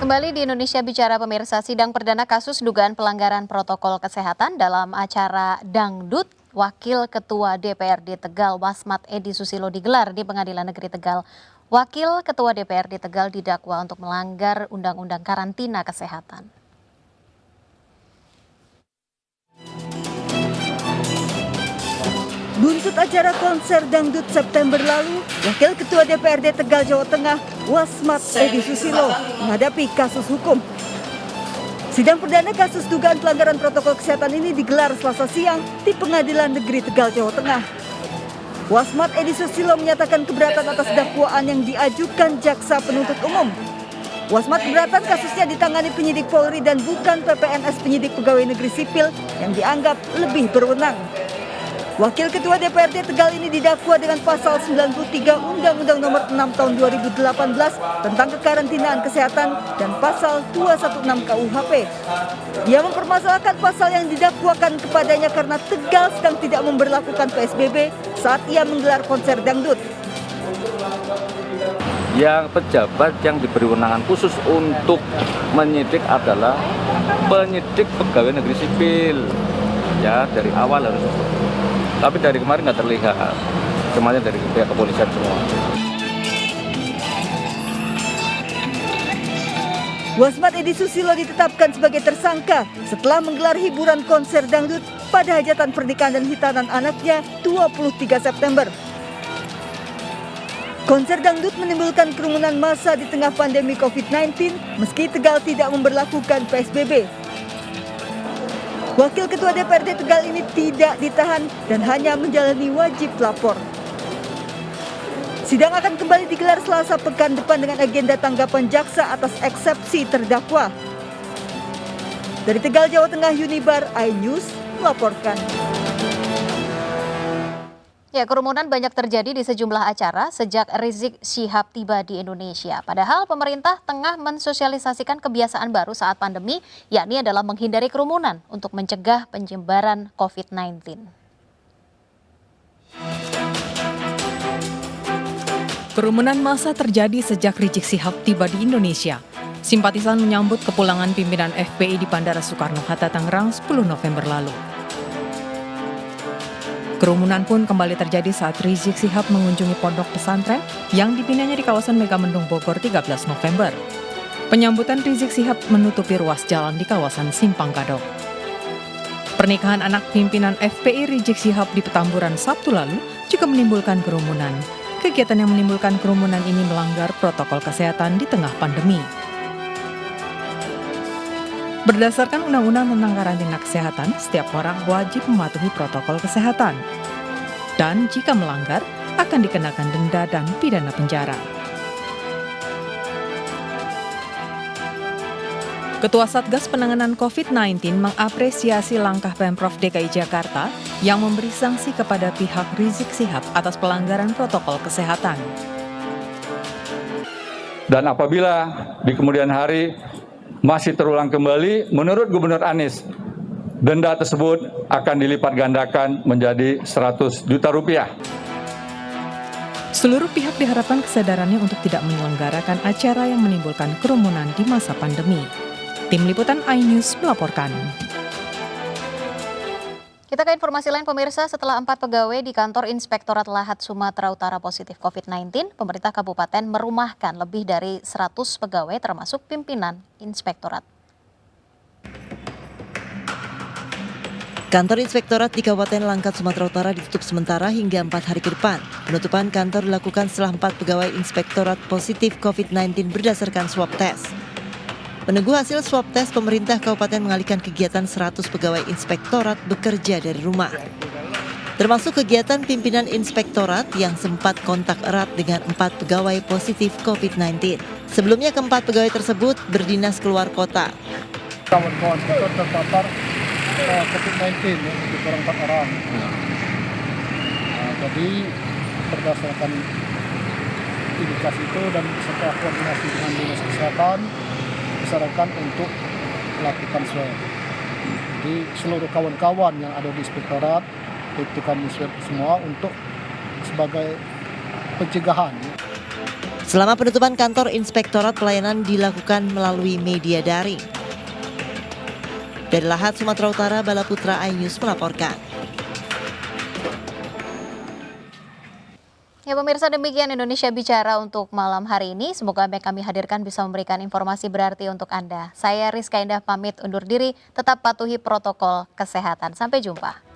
Kembali di Indonesia Bicara pemirsa, sidang perdana kasus dugaan pelanggaran protokol kesehatan dalam acara Dangdut Wakil Ketua DPRD Tegal Wasmat Edi Susilo digelar di Pengadilan Negeri Tegal. Wakil Ketua DPRD Tegal didakwa untuk melanggar Undang-Undang Karantina Kesehatan. Buntut acara konser dangdut September lalu, Wakil Ketua DPRD Tegal Jawa Tengah, Wasmat Edi Susilo, menghadapi kasus hukum. Sidang perdana kasus dugaan pelanggaran protokol kesehatan ini digelar Selasa siang di Pengadilan Negeri Tegal Jawa Tengah. Wasmat Edi Susilo menyatakan keberatan atas dakwaan yang diajukan jaksa penuntut umum. Wasmat keberatan kasusnya ditangani penyidik Polri dan bukan PPNS penyidik pegawai negeri sipil yang dianggap lebih berwenang. Wakil Ketua DPRD Tegal ini didakwa dengan pasal 93 Undang-Undang Nomor 6 Tahun 2018 tentang kekarantinaan kesehatan dan pasal 216 KUHP. Dia mempermasalahkan pasal yang didakwakan kepadanya karena Tegal sedang tidak memberlakukan PSBB saat ia menggelar konser dangdut. Yang pejabat yang diberi wewenang khusus untuk menyidik adalah penyidik pegawai negeri sipil. Ya, dari awal harus. Tapi dari kemarin nggak terlihat, semuanya dari pihak kepolisian semua. Wasmat Edi Susilo ditetapkan sebagai tersangka setelah menggelar hiburan konser dangdut pada hajatan pernikahan dan hitanan anaknya 23 September. Konser dangdut menimbulkan kerumunan massa di tengah pandemi COVID-19 meski Tegal tidak memberlakukan PSBB. Wakil Ketua DPRD Tegal ini tidak ditahan dan hanya menjalani wajib lapor. Sidang akan kembali digelar Selasa pekan depan dengan agenda tanggapan jaksa atas eksepsi terdakwa. Dari Tegal, Jawa Tengah, Unibar iNews melaporkan. Ya, kerumunan banyak terjadi di sejumlah acara sejak Rizik Syihab tiba di Indonesia. Padahal pemerintah tengah mensosialisasikan kebiasaan baru saat pandemi, yakni adalah menghindari kerumunan untuk mencegah penyebaran COVID-19. Kerumunan massa terjadi sejak Rizik Syihab tiba di Indonesia. Simpatisan menyambut kepulangan pimpinan FPI di Bandara Soekarno-Hatta, Tangerang 10 November lalu. Kerumunan pun kembali terjadi saat Rizik Syihab mengunjungi pondok pesantren yang dibinanya di kawasan Megamendung Bogor 13 November. Penyambutan Rizik Syihab menutupi ruas jalan di kawasan Simpang Gadok. Pernikahan anak pimpinan FPI Rizik Syihab di Petamburan Sabtu lalu juga menimbulkan kerumunan. Kegiatan yang menimbulkan kerumunan ini melanggar protokol kesehatan di tengah pandemi. Berdasarkan Undang-Undang tentang Karantina Kesehatan, setiap orang wajib mematuhi protokol kesehatan. Dan jika melanggar, akan dikenakan denda dan pidana penjara. Ketua Satgas Penanganan COVID-19 mengapresiasi langkah Pemprov DKI Jakarta yang memberi sanksi kepada pihak Rizik Syihab atas pelanggaran protokol kesehatan. Dan apabila di kemudian hari masih terulang kembali, menurut Gubernur Anies, denda tersebut akan dilipat gandakan menjadi 100 juta rupiah. Seluruh pihak diharapkan kesadarannya untuk tidak menyelenggarakan acara yang menimbulkan kerumunan di masa pandemi. Tim Liputan iNews melaporkan. Kita ke informasi lain pemirsa, setelah 4 pegawai di kantor Inspektorat Lahat Sumatera Utara positif COVID-19, pemerintah kabupaten merumahkan lebih dari 100 pegawai termasuk pimpinan inspektorat. Kantor Inspektorat di Kabupaten Langkat, Sumatera Utara ditutup sementara hingga 4 hari ke depan. Penutupan kantor dilakukan setelah 4 pegawai Inspektorat positif COVID-19 berdasarkan swab test. Menunggu hasil swab test, pemerintah kabupaten mengalihkan kegiatan 100 pegawai inspektorat bekerja dari rumah. Termasuk kegiatan pimpinan inspektorat yang sempat kontak erat dengan 4 pegawai positif COVID-19. Sebelumnya keempat pegawai tersebut berdinas keluar kota. Kawan-kawan kita terpapar COVID-19 di kurang 4 orang. Jadi berdasarkan indikasi itu dan setelah koordinasi dengan dinas kesehatan, disarankan untuk melakukan swab. Jadi seluruh kawan-kawan yang ada di inspektorat itu kami swab semua untuk sebagai pencegahan. Selama penutupan kantor Inspektorat Pelayanan dilakukan melalui media daring. Dari Lahat, Sumatera Utara, Bala Putra iNews melaporkan. Ya pemirsa, demikian Indonesia Bicara untuk malam hari ini. Semoga apa yang kami hadirkan bisa memberikan informasi berarti untuk Anda. Saya Rizka Indah pamit undur diri, tetap patuhi protokol kesehatan. Sampai jumpa.